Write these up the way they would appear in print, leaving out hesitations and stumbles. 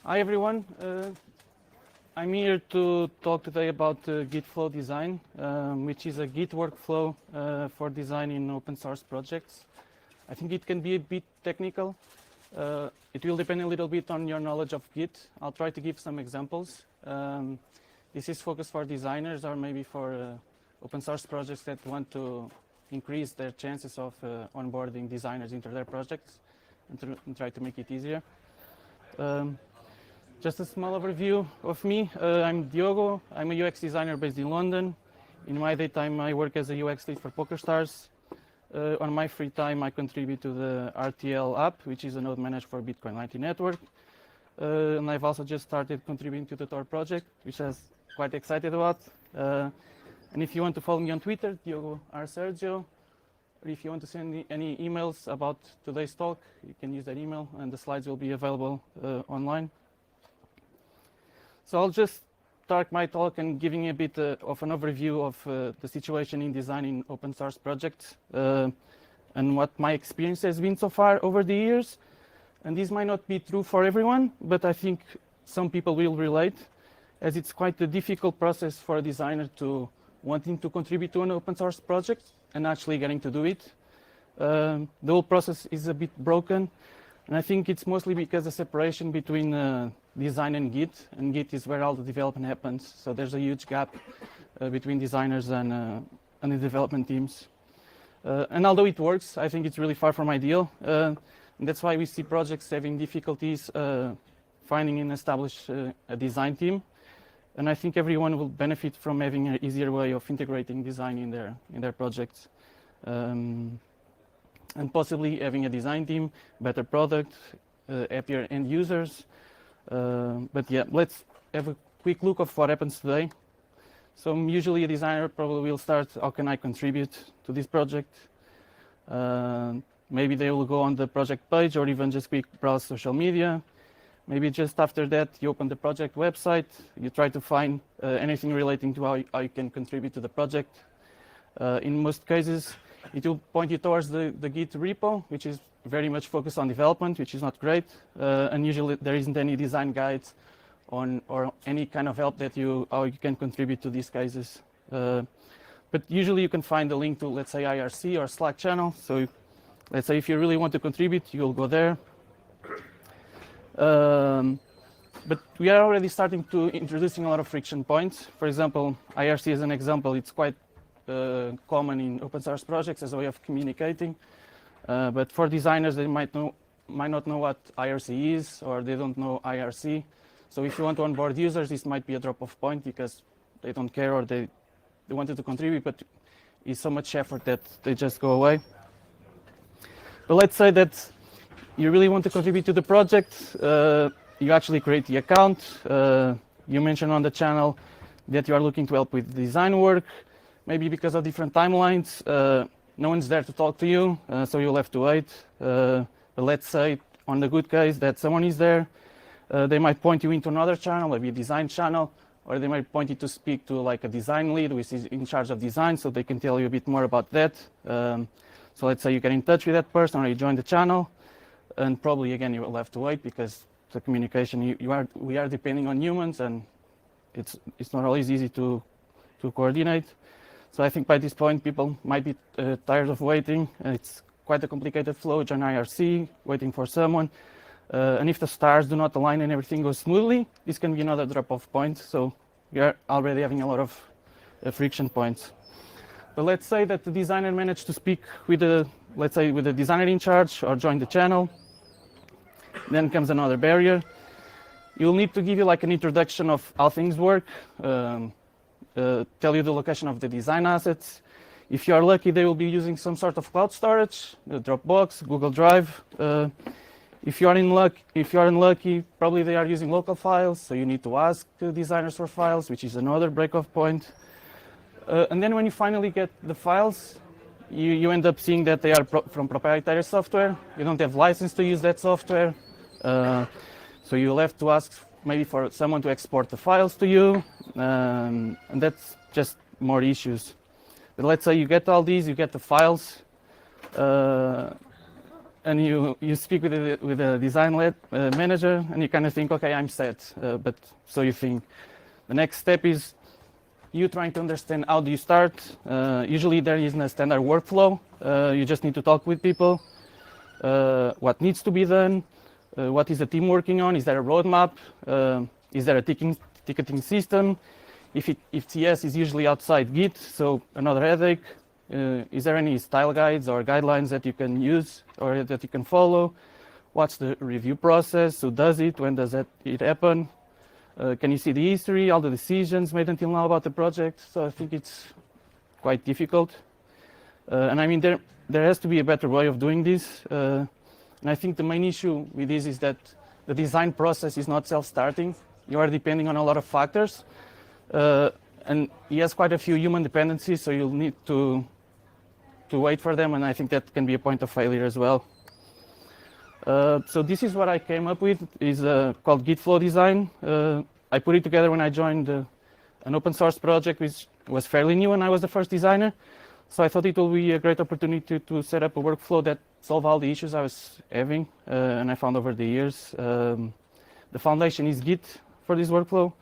Hi everyone, I'm here to talk today about Gitflow Design, which is a Git workflow for designing open source projects. I think it can be a bit technical. It will depend a little bit on your knowledge of Git. I'll try to give some examples. This is focused for designers or maybe for open source projects that want to increase their chances of onboarding designers into their projects and try to make it easier. Just a small overview of me. I'm Diogo. I'm a UX designer based in London. In my daytime, I work as a UX lead for PokerStars. On my free time, I contribute to the RTL app, which is a node managed for Bitcoin Lightning Network. And I've also just started contributing to the Tor project, which I'm quite excited about. And if you want to follow me on Twitter, Diogo R. Sergio, or if you want to send me any emails about today's talk, you can use that email, and the slides will be available online. So I'll just start my talk and giving a bit of an overview of the situation in designing open source projects and what my experience has been so far over the years. And this might not be true for everyone, but I think some people will relate, as it's quite a difficult process for a designer to wanting to contribute to an open source project and actually getting to do it. The whole process is a bit broken, and I think it's mostly because the separation between design and Git is where all the development happens. So there's a huge gap between designers and the development teams. And although it works, I think it's really far from ideal. And that's why we see projects having difficulties finding and establish a design team. And I think everyone will benefit from having an easier way of integrating design in their projects. And possibly having a design team, better product, happier end users. But yeah, let's have a quick look of what happens today. So usually a designer probably will start, how can I contribute to this project? Maybe they will go on the project page or even just quick browse social media. Maybe just after that, you open the project website, you try to find anything relating to how you can contribute to the project. In most cases, it will point you towards the Git repo, which is very much focused on development, which is not great. And usually there isn't any design guides or any kind of help that how you can contribute to these cases. But usually you can find a link to, let's say, IRC or Slack channel. So let's say if you really want to contribute, you'll go there. But we are already starting to introducing a lot of friction points. For example, IRC as an example, it's quite common in open source projects as a way of communicating. But for designers, they might not know what IRC is, or they don't know IRC. So if you want to onboard users, this might be a drop-off point because they don't care or they wanted to contribute, but it's so much effort that they just go away. But let's say that you really want to contribute to the project. You actually create the account. You mention on the channel that you are looking to help with design work. Maybe because of different timelines, no one's there to talk to you, so you'll have to wait. But let's say, on the good case, that someone is there. They might point you into another channel, maybe a design channel, or they might point you to speak to like a design lead, which is in charge of design, so they can tell you a bit more about that. So let's say you get in touch with that person, or you join the channel, and probably again you will have to wait because the communication we are depending on humans, and it's not always easy to coordinate. So I think by this point, people might be tired of waiting. It's quite a complicated flow, join IRC, waiting for someone. And if the stars do not align and everything goes smoothly, this can be another drop-off point. So we are already having a lot of friction points. But let's say that the designer managed to speak with let's say with the designer in charge or join the channel. Then comes another barrier. You'll need to give you like an introduction of how things work. Tell you the location of the design assets. If you are lucky, they will be using some sort of cloud storage, Dropbox, Google Drive. If you are unlucky, probably they are using local files, so you need to ask the designers for files, which is another break-off point. And then when you finally get the files, you end up seeing that they are from proprietary software. You don't have license to use that software. So you'll have to ask maybe for someone to export the files to you, and that's just more issues. But let's say you get all these, you get the files, and you speak with the design manager, and you kind of think, okay, I'm set. But so you think the next step is you trying to understand how do you start. Usually there isn't a standard workflow. You just need to talk with people. What needs to be done? What is the team working on? Is there a roadmap? Is there a ticketing system? If TS is usually outside Git, so another headache. Is there any style guides or guidelines that you can use or that you can follow? What's the review process? Who does it? When does it happen? Can you see the history, all the decisions made until now about the project? So I think it's quite difficult. And I mean, there has to be a better way of doing this. And I think the main issue with this is that the design process is not self-starting. You are depending on a lot of factors. And he has quite a few human dependencies, so you'll need to wait for them, and I think that can be a point of failure as well. So this is what I came up with, is called Gitflow Design. I put it together when I joined an open source project, which was fairly new, and I was the first designer. So I thought it will be a great opportunity to set up a workflow that solve all the issues I was having, and I found over the years. The foundation is Git for this workflow.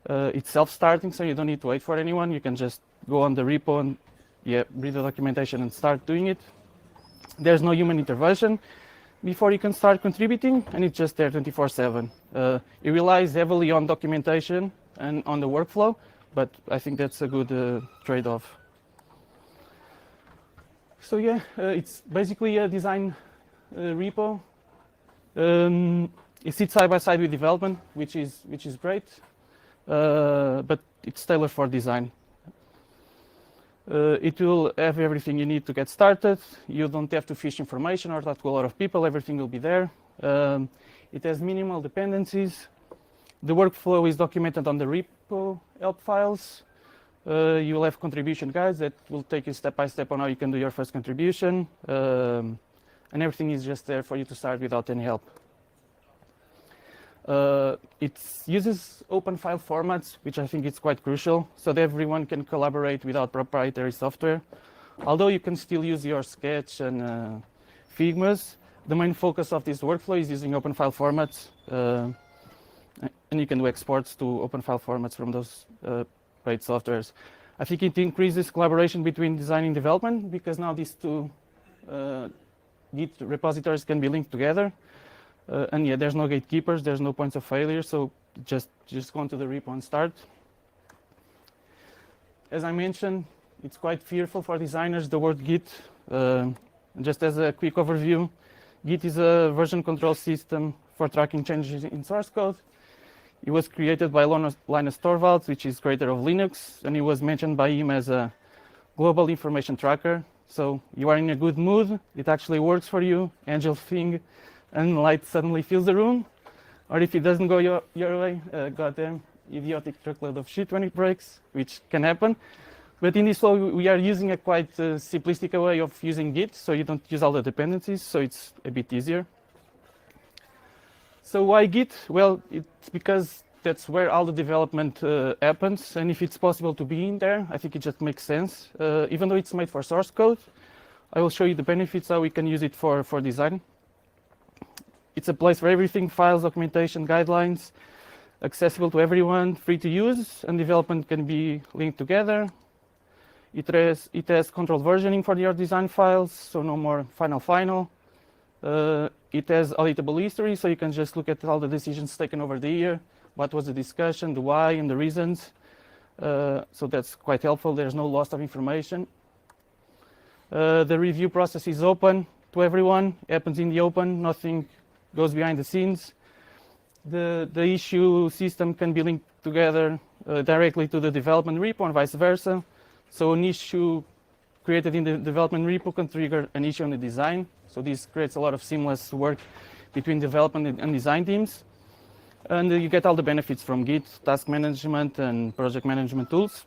It's self-starting, so you don't need to wait for anyone. You can just go on the repo and read the documentation and start doing it. There's no human intervention before you can start contributing, and it's just there 24/7. It relies heavily on documentation and on the workflow, but I think that's a good trade-off. So yeah, it's basically a design repo. It sits side by side with development, which is great, but it's tailored for design. It will have everything you need to get started. You don't have to fish information or talk to a lot of people. Everything will be there. It has minimal dependencies. The workflow is documented on the repo help files. You will have contribution guides that will take you step by step on how you can do your first contribution. And everything is just there for you to start without any help. It uses open file formats, which I think is quite crucial, so that everyone can collaborate without proprietary software. Although you can still use your Sketch and Figmas, the main focus of this workflow is using open file formats, and you can do exports to open file formats from those great softwares. I think it increases collaboration between design and development, because now these two Git repositories can be linked together. And yeah, there's no gatekeepers, there's no points of failure, so just go into the repo and start. As I mentioned, it's quite fearful for designers, the word Git. Just as a quick overview, Git is a version control system for tracking changes in source code. It was created by Linus Torvalds, which is creator of Linux, and it was mentioned by him as a global information tracker. So you are in a good mood, it actually works for you, angel thing, and light suddenly fills the room. Or if it doesn't go your way, goddamn idiotic truckload of shit when it breaks, which can happen. But in this flow, we are using a quite simplistic way of using Git, so you don't use all the dependencies, so it's a bit easier. So why Git? Well, it's because that's where all the development happens, and if it's possible to be in there, I think it just makes sense. Even though it's made for source code, I will show you the benefits, how we can use it for design. It's a place for everything, files, documentation, guidelines, accessible to everyone, free to use, and development can be linked together. It has controlled versioning for your design files, so no more final. It has auditable history, so you can just look at all the decisions taken over the year, what was the discussion, the why, and the reasons. So that's quite helpful. There's no loss of information. The review process is open to everyone, happens in the open, nothing goes behind the scenes. The issue system can be linked together directly to the development repo and vice versa. So an issue created in the development repo can trigger an issue on the design. So this creates a lot of seamless work between development and design teams. And you get all the benefits from Git, task management, and project management tools.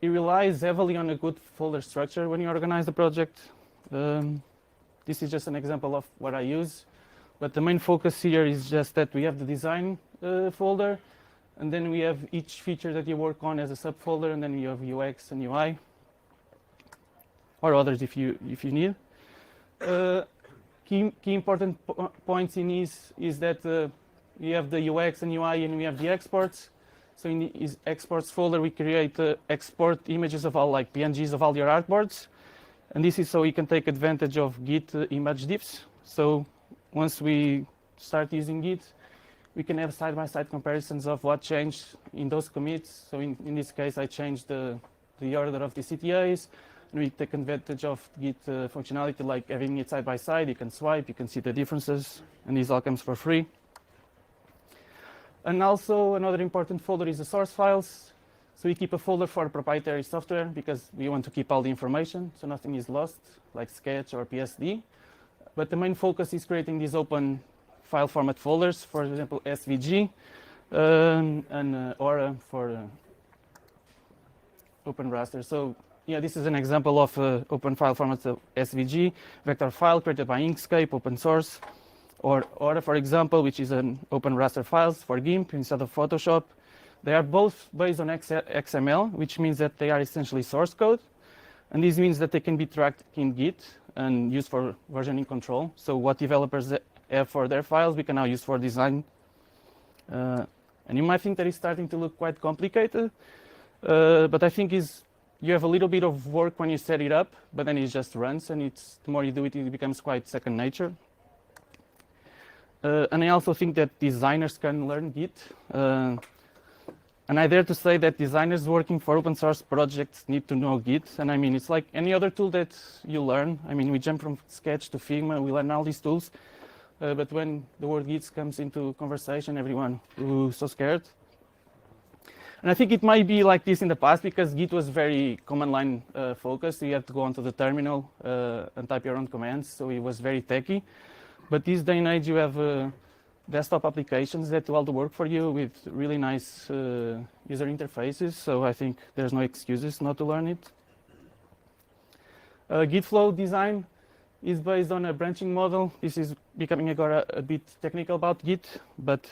It relies heavily on a good folder structure when you organize the project. This is just an example of what I use. But the main focus here is just that we have the design folder, and then we have each feature that you work on as a subfolder, and then you have UX and UI, or others if you need. Key important points in is that we have the UX and UI and we have the exports. So in the exports folder, we create export images of all like PNGs of all your artboards. And this is so we can take advantage of Git image diffs. So once we start using Git, we can have side-by-side comparisons of what changed in those commits. So in this case, I changed the order of the CTAs, and we take advantage of Git functionality like having it side-by-side. You can swipe, you can see the differences, and this all comes for free. And also another important folder is the source files. So we keep a folder for proprietary software because we want to keep all the information, so nothing is lost, like Sketch or PSD. But the main focus is creating these open file format folders, for example, SVG, and Aura for open raster. So yeah, this is an example of open file formats of SVG, vector file created by Inkscape, open source, or Aura, for example, which is an open raster files for GIMP instead of Photoshop. They are both based on XML, which means that they are essentially source code. And this means that they can be tracked in Git and used for versioning control. So what developers have for their files, we can now use for design. And you might think that it's starting to look quite complicated, but I think you have a little bit of work when you set it up, but then it just runs, and the more you do it, it becomes quite second nature. And I also think that designers can learn Git. And I dare to say that designers working for open source projects need to know Git. And I mean, it's like any other tool that you learn. I mean, we jump from Sketch to Figma, we learn all these tools. But when the word Git comes into conversation, everyone, ooh, so scared. And I think it might be like this in the past because Git was very command line focused. You had to go onto the terminal and type your own commands. So it was very techy. But this day and age, you have desktop applications that do all the work for you with really nice user interfaces. So I think there's no excuses not to learn it. Gitflow Design is based on a branching model. This is becoming a bit technical about Git, but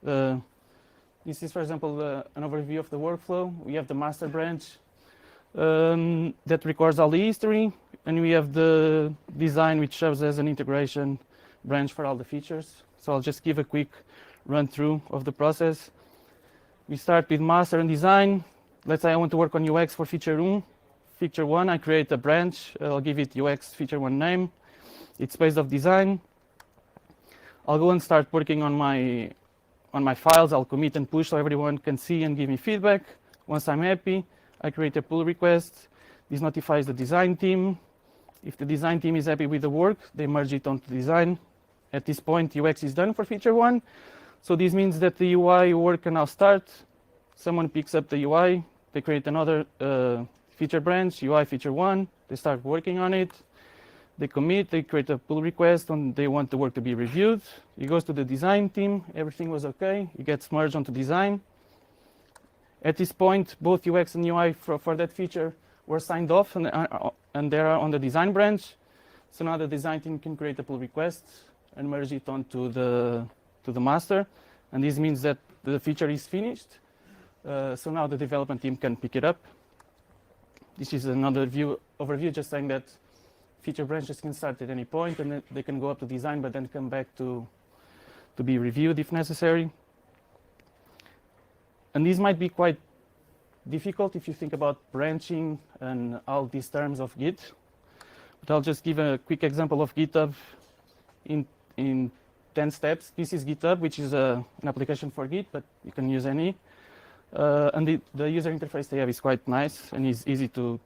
this is, for example, an overview of the workflow. We have the master branch that records all the history, and we have the design, which serves as an integration branch for all the features. So I'll just give a quick run through of the process. We start with master and design. Let's say I want to work on UX for feature 1. Feature 1, I create a branch. I'll give it UX feature 1 name. It's based off design. I'll go and start working on my files. I'll commit and push so everyone can see and give me feedback. Once I'm happy, I create a pull request. This notifies the design team. If the design team is happy with the work, they merge it onto design. At this point, UX is done for feature 1. So this means that the UI work can now start. Someone picks up the UI. They create another feature branch, UI feature 1. They start working on it. They commit. They create a pull request, and they want the work to be reviewed. It goes to the design team. Everything was OK. It gets merged onto design. At this point, both UX and UI for that feature were signed off, and they are on the design branch. So now the design team can create a pull request and merge it onto the master. And this means that the feature is finished. So now the development team can pick it up. This is another overview, just saying that feature branches can start at any point, and then they can go up to design, but then come back to be reviewed if necessary. And these might be quite difficult if you think about branching and all these terms of Git. But I'll just give a quick example of GitHub in 10 steps. This is GitHub, which is an application for Git, but you can use any. And the user interface they have is quite nice and is easy to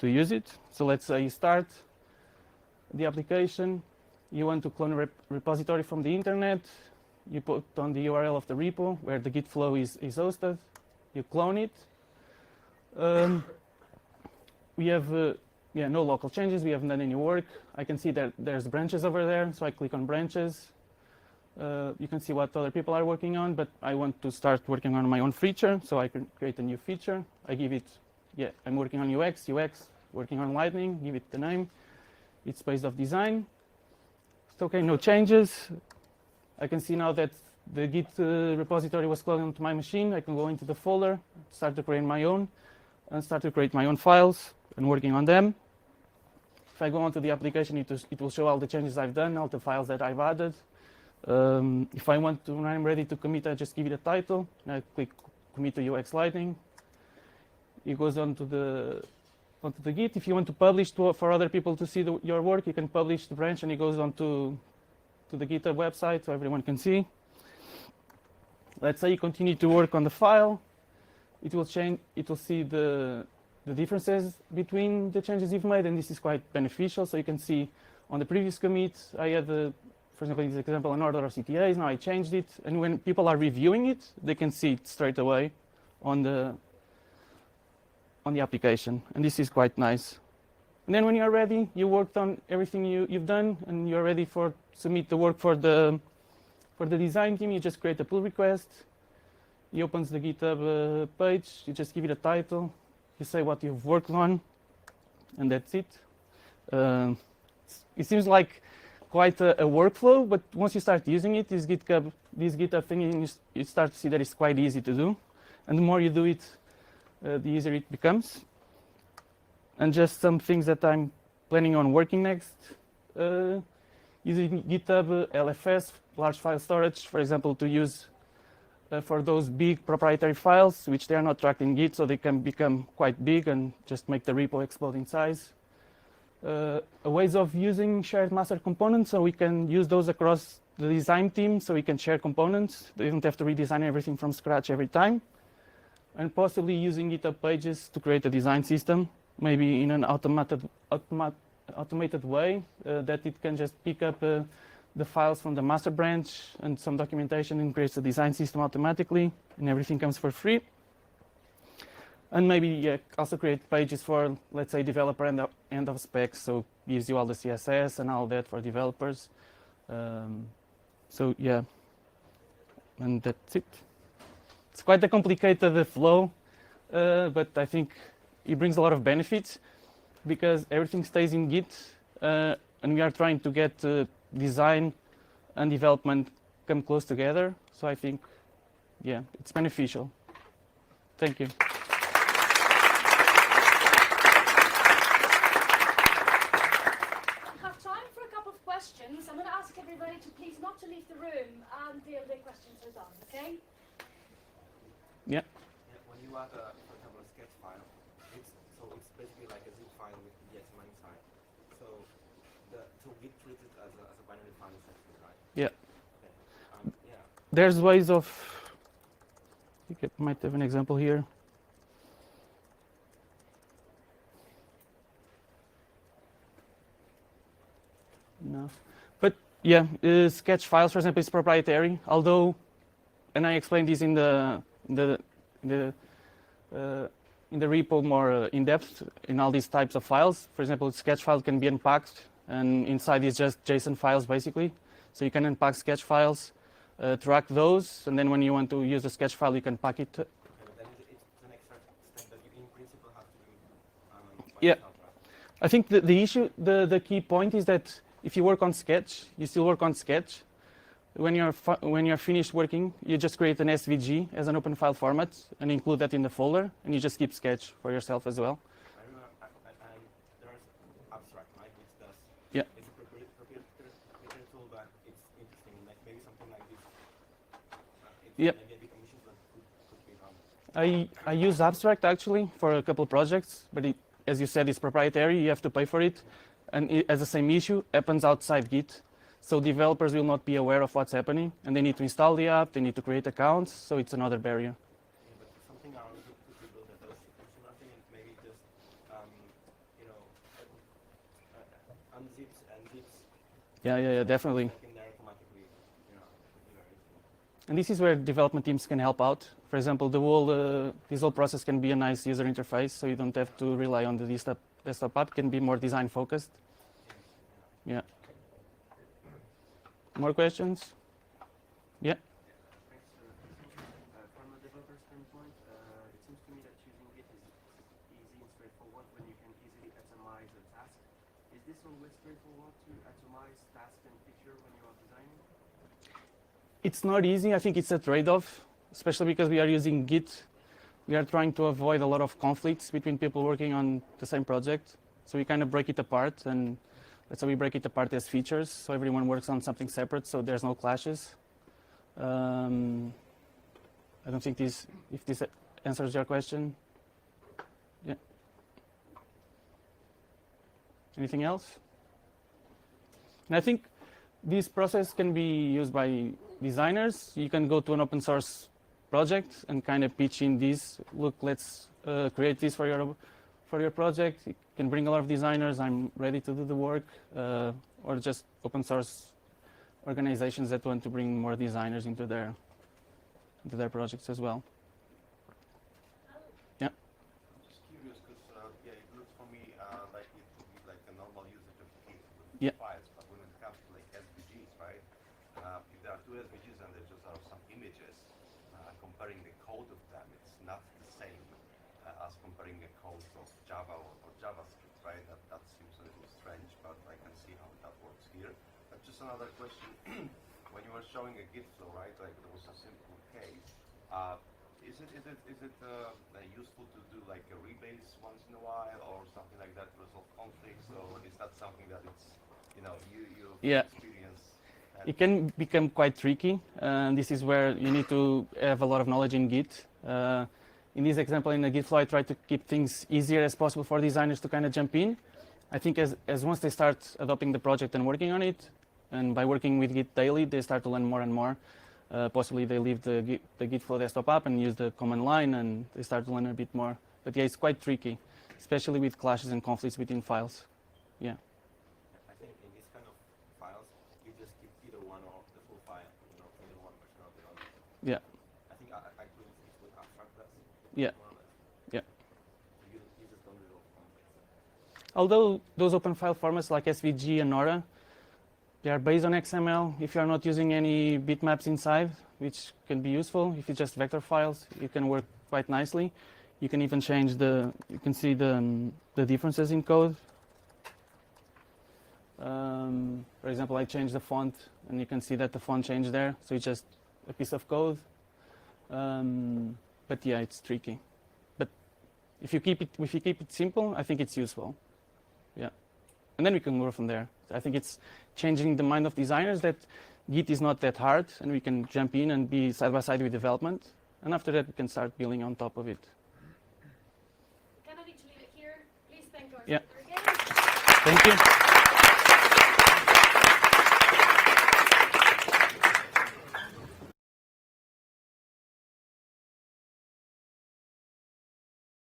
use it. So let's say you start the application. You want to clone a repository from the internet. You put on the URL of the repo where the Gitflow is hosted. You clone it. We have no local changes. We haven't done any work. I can see that there's branches over there, so I click on branches. You can see what other people are working on, but I want to start working on my own feature, so I can create a new feature. I give it, I'm working on UX, working on Lightning, give it the name. It's based off design. It's okay, no changes. I can see now that the Git repository was cloned onto my machine. I can go into the folder, start to create my own, and start to create my own files and working on them. If I go onto the application, it will show all the changes I've done, all the files that I've added. If I want to, when I'm ready to commit, I just give it a title, and I click commit to UX Lightning. It goes onto the Git. If you want to publish for other people to see your work, you can publish the branch, and it goes onto the GitHub website so everyone can see. Let's say you continue to work on the file. It will change. It will see the differences between the changes you've made, and this is quite beneficial. So you can see on the previous commit, I had, for example, in this example, an order of CTAs. Now I changed it, and when people are reviewing it, they can see it straight away on the application, and this is quite nice. And then when you are ready, you worked on everything you've done, and you're ready for submit the work for the design team. You just create a pull request. He opens the GitHub page. You just give it a title. You say what you've worked on, and that's it. It seems like quite a workflow, but once you start using it, this GitHub thing, you start to see that it's quite easy to do. And the more you do it, the easier it becomes. And just some things that I'm planning on working next. Using GitHub LFS, large file storage, for example, to use for those big proprietary files, which they are not tracked in Git, so they can become quite big and just make the repo explode in size. Ways of using shared master components, so we can use those across the design team, so we can share components. They don't have to redesign everything from scratch every time. And possibly using GitHub Pages to create a design system, maybe in an automated way, that it can just pick up the files from the master branch and some documentation and creates a design system automatically, and everything comes for free. And maybe also create pages for, let's say, developer end of specs, so gives you all the CSS and all that for developers. So yeah, and that's it. It's quite a complicated flow, but I think it brings a lot of benefits because everything stays in Git, and we are trying to get design and development come close together. So I think, yeah, it's beneficial. Thank you. We have time for a couple of questions. I'm going to ask everybody to please not to leave the room until the questions are done, okay? Yeah. When you add, for example, a sketch file, it's basically like a zip file with the XML inside. So Git treats it as a binary file essentially, right? Yeah. Okay. Yeah. There's ways of. I think I might have an example here. No, but yeah, sketch files, for example, is proprietary. Although, and I explained this in the repo more in depth in all these types of files. For example, sketch file can be unpacked, and inside is just JSON files basically. So you can unpack sketch files, track those, and then when you want to use the sketch file, you can pack it. Okay, but then it's an extra step that you in principle have to do by Yeah, yourself, right? I think the key point is that if you work on Sketch, you still work on Sketch. When you're finished working, you just create an SVG as an open file format and include that in the folder, and you just keep Sketch for yourself as well. I remember there's abstract, right, which does. Yeah. It's a proprietary tool, but it's interesting. Like maybe something like this. Yep. Maybe a big omission, but could be done. I use Abstract actually for a couple of projects, but as you said, it's proprietary. You have to pay for it, and it has the same issue. Happens outside Git. So developers will not be aware of what's happening, and they need to install the app, they need to create accounts, so it's another barrier. Yeah, but something around it could be built that does similar thing and maybe just, unzips and zips. Yeah, definitely. In there automatically, very useful. And this is where development teams can help out. For example, this whole process can be a nice user interface, so you don't have to rely on the desktop app. It can be more design focused. Yeah. More questions? Yeah. Thanks. From a developer standpoint, it seems to me that choosing Git is easy and straightforward when you can easily atomize a task. Is this always straightforward to atomize task and feature when you are designing? It's not easy. I think it's a trade-off, especially because we are using Git. We are trying to avoid a lot of conflicts between people working on the same project. So we kind of break it apart, and that's how we break it apart as features. So everyone works on something separate, so there's no clashes. I don't think if this answers your question. Yeah. Anything else? And I think this process can be used by designers. You can go to an open source project and kind of pitch in this. Look, let's create this for your project. You can bring a lot of designers. I'm ready to do the work, or just open source organizations that want to bring more designers into their projects as well. Yeah. I'm just curious because yeah, it looks for me like it would be like a normal usage of Git with Yeah. files, but when it comes to like SVGs, right? If there are two SVGs and there just are some images, comparing the code of them, it's not the same as comparing the code of Java or JavaScript, right? That seems a little strange, but I can see how that works here. But just another question. When you were showing a Gitflow, right, like there was a simple case, is it useful to do like a rebase once in a while or something like that to resolve conflicts, or is that something that it's, you Yeah. experience? It can become quite tricky. This is where you need to have a lot of knowledge in Git. In this example, in the Gitflow, I try to keep things easier as possible for designers to kind of jump in. I think as once they start adopting the project and working on it, and by working with Git daily, they start to learn more and more. Possibly they leave the Gitflow desktop app and use the command line, and they start to learn a bit more. But yeah, it's quite tricky, especially with clashes and conflicts between files. Yeah. I think in this kind of files, you just keep either one or the full file, either one version or the other. Yeah. I think actually it's with abstract class. Yeah. More or less. Yeah. You just don't resolve conflicts. Although those open file formats like SVG and Nora, they are based on XML. If you are not using any bitmaps inside, which can be useful, if it's just vector files, it can work quite nicely. You can even change you can see the differences in code. For example, I changed the font, and you can see that the font changed there. So it's just a piece of code. But yeah, it's tricky. But if you keep it simple, I think it's useful. Yeah. And then we can go from there. I think it's changing the mind of designers that Git is not that hard, and we can jump in and be side by side with development. And after that, we can start building on top of it. Kind of need to leave it here. Please thank our Yeah. speaker again. Thank you.